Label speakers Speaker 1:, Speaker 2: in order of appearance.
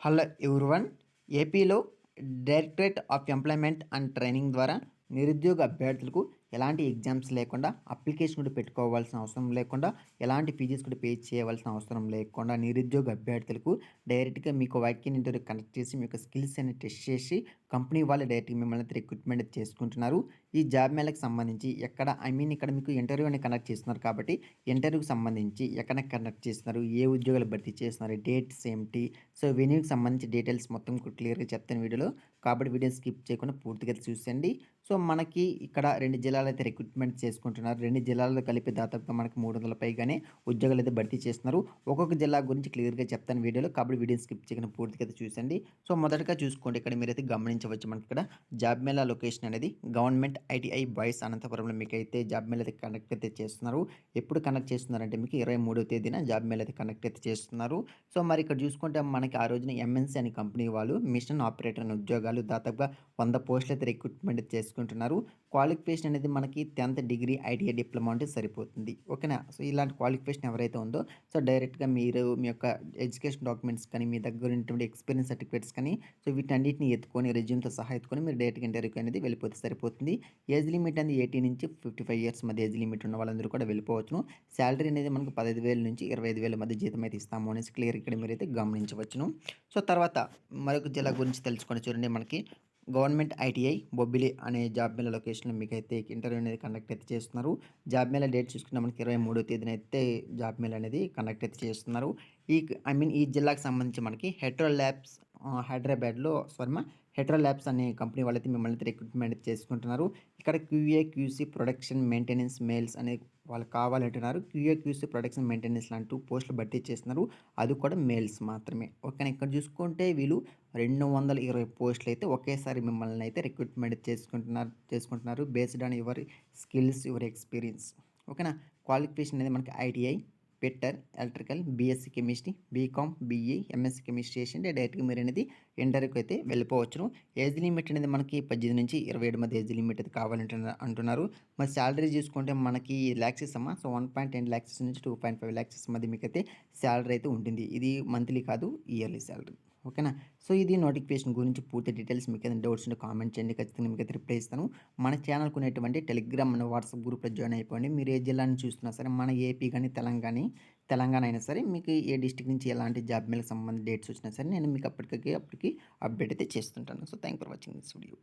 Speaker 1: Hello everyone. ఏపీలో directorate of employment and training ద్వారా నిరుద్యోగ అభ్యర్థులకు ఎలాంటి ఎగ్జామ్స్ లేకుండా, అప్లికేషన్ కూడా పెట్టుకోవాల్సిన అవసరం లేకుండా, ఎలాంటి ఫీజెస్ కూడా పే చేయవలసిన అవసరం లేకుండా నిరుద్యోగ అభ్యర్థులకు డైరెక్ట్‌గా మీకు వాకిన్ ఇంటర్వ్యూ కండక్ట్ చేసి మీ యొక్క స్కిల్స్ అన్ని టెస్ట్ చేసి కంపెనీ వాళ్ళు డైరెక్ట్‌గా మిమ్మల్ని అయితే రిక్రూట్‌మెంట్ చేసుకుంటున్నారు. ఈ జాబ్ మేళకి సంబంధించి ఇక్కడ మీకు ఇంటర్వ్యూ అనేది కండక్ట్ చేస్తున్నారు కాబట్టి ఇంటర్వ్యూకి సంబంధించి ఎక్కడ కండక్ట్ చేస్తున్నారు, ఏ ఉద్యోగాలు భర్తీ చేస్తున్నారు, డేట్స్ ఏమిటి, సో వెన్యూకి సంబంధించి డీటెయిల్స్ మొత్తం క్లియర్‌గా చెప్తాను వీడియోలో. కాబట్టి వీడియో స్కిప్ చేయకుండా పూర్తిగా చూసేయండి. సో మనకి ఇక్కడ 2 జిల్లాలు అయితే రిక్రూట్‌మెంట్ చేసుకుంటున్నారు. 2 జిల్లాల్లో కలిపి దాదాపుగా మనకు 300 పైగానే ఉద్యోగాలు అయితే భర్తీ చేస్తున్నారు. ఒక్కొక్క జిల్లా గురించి క్లియర్‌గా చెప్తాను వీడియోలో. కాబట్టి వీడియో స్కిప్ చేయకుండా పూర్తిగా అయితే చూసేయండి. సో మొదటగా చూసుకోండి, ఇక్కడ మీరైతే గమనించవచ్చు, మనకి ఇక్కడ జాబ్ మేళా లొకేషన్ అనేది గవర్నమెంట్ ఐటీఐ బాయ్స్ అనంతపురంలో మీకైతే జాబ్ మేళా అయితే కండక్ట్ అయితే చేస్తున్నారు. ఎప్పుడు కండక్ట్ చేస్తున్నారంటే మీకు 23వ తేదీన జాబ్ మేళా అయితే కండక్ట్ అయితే చేస్తున్నారు. సో మరి ఇక్కడ చూసుకుంటే మనకి ఆ రోజున ఎంఎన్సీ అనే కంపెనీ వాళ్ళు మిషన్ ఆపరేటర్ అనే ఉద్యోగాలు దాదాపుగా 100 పోస్టులు అయితే రిక్రూట్మెంట్ చేసుకుంటున్నారు. క్వాలిఫికేషన్ అనేది మనకి 10th డిగ్రీ ఐటీఐ డిప్లొమా ఉంటే సరిపోతుంది. ఓకేనా. సో ఇలాంటి క్వాలిఫికేషన్ ఎవరైతే ఉందో సో డైరెక్ట్‌గా మీరు మీ యొక్క ఎడ్యుకేషన్ డాక్యుమెంట్స్ కానీ, మీ దగ్గర ఉన్నటువంటి ఎక్స్పీరియన్స్ సర్టిఫికేట్స్ కానీ, సో వీటన్నిటిని ఎత్తుకొని రెజ్యూమ్‌తో సహా ఎత్తుకొని మీరు డైరెక్ట్‌గా ఇంటర్వ్యూకి అనేది వెళ్ళిపోతే సరిపోతుంది. ఏజ్ లిమిట్ అనేది 18 నుంచి 55 ఇయర్స్ మధ్య ఏజ్ లిమిట్ ఉన్న వాళ్ళందరూ కూడా వెళ్ళిపోవచ్చును. సాలరీ అనేది మనకు 15,000 నుంచి 25,000 మధ్య జీతం అయితే ఇస్తాము అనేసి క్లియర్ ఇక్కడ మీరైతే గమనించవచ్చును. సో తర్వాత మరొక జిల్లా గురించి తెలుసుకోండి. చూడండి, మనకి గవర్నమెంట్ ఐటీఐ బొబ్బిలి అనే జాబ్ మేళా లొకేషన్‌లో మీకైతే ఇంటర్వ్యూ అనేది కండక్ట్ అయితే చేస్తున్నారు. జాబ్ మేళా డేట్ చూసుకుంటే మనకి 23వ తేదీన అయితే జాబ్ మేళా అనేది కండక్ట్ అయితే చేస్తున్నారు. ఈ జిల్లాకు సంబంధించి మనకి హైదరాబాద్‌లో హెట్రో ల్యాబ్స్ అనే కంపెనీ వాళ్ళైతే మిమ్మల్ని అయితే రిక్రూట్‌మెంట్ చేసుకుంటున్నారు. ఇక్కడ QA, QC, production, maintenance, mails అనే వాళ్ళు కావాలంటున్నారు. క్యూఏ, క్యూసీ, ప్రొడక్షన్, మెయింటెనెన్స్ లాంటి పోస్టులు భర్తీ చేస్తున్నారు. అది కూడా మెయిల్స్ మాత్రమే. ఓకేనా. ఇక్కడ చూసుకుంటే వీళ్ళు 220 పోస్టులు అయితే ఒకేసారి మిమ్మల్ని అయితే రిక్రూట్‌మెంట్ చేసుకుంటున్నారు based on your skills, your experience. ఓకేనా. క్వాలిఫికేషన్ అనేది మనకి ITI, fitter, electrical, BSc chemistry, BCom, BE, MSc chemistry చేసింటే డైరెక్ట్‌గా మీరు అనేది ఇంటర్వ్యూకి అయితే వెళ్ళిపోవచ్చును. ఏజ్ లిమిట్ అనేది మనకి 18 నుంచి 27 మధ్య ఏజ్ లిమిట్ అయితే అంటున్నారు. మరి సాలరీ చూసుకుంటే మనకి లాక్సెస్ అమ్మా. సో 1.10 లాక్సెస్ నుంచి 2.5 లాక్సెస్ మధ్య మీకైతే సాలరీ అయితే ఉంటుంది. ఇది మంత్లీ కాదు, ఇయర్లీ సాలరీ. ఓకేనా. సో ఇది నోటిఫికేషన్ గురించి పూర్తి డీటెయిల్స్. మీకు ఏదైనా డౌట్స్ ఉంటే కామెంట్ చేయండి, ఖచ్చితంగా మీకైతే రిప్లై ఇస్తాను. మన ఛానల్‌కి ఉన్నటువంటి టెలిగ్రామ్ అండ్ వాట్సాప్ గ్రూప్‌లో జాయిన్ అయిపోండి. మీరు ఏ జిల్లా నుంచి చూస్తున్నా సరే, మన ఏపీ కానీ తెలంగాణ అయినా సరే, మీకు ఏ డిస్ట్రిక్ట్ నుంచి ఎలాంటి జాబ్ మేళకి సంబంధించి డేట్స్ వచ్చినా సరే నేను మీకు అప్పటికి అప్డేట్ అయితే చేస్తుంటాను. So thank for watching this video.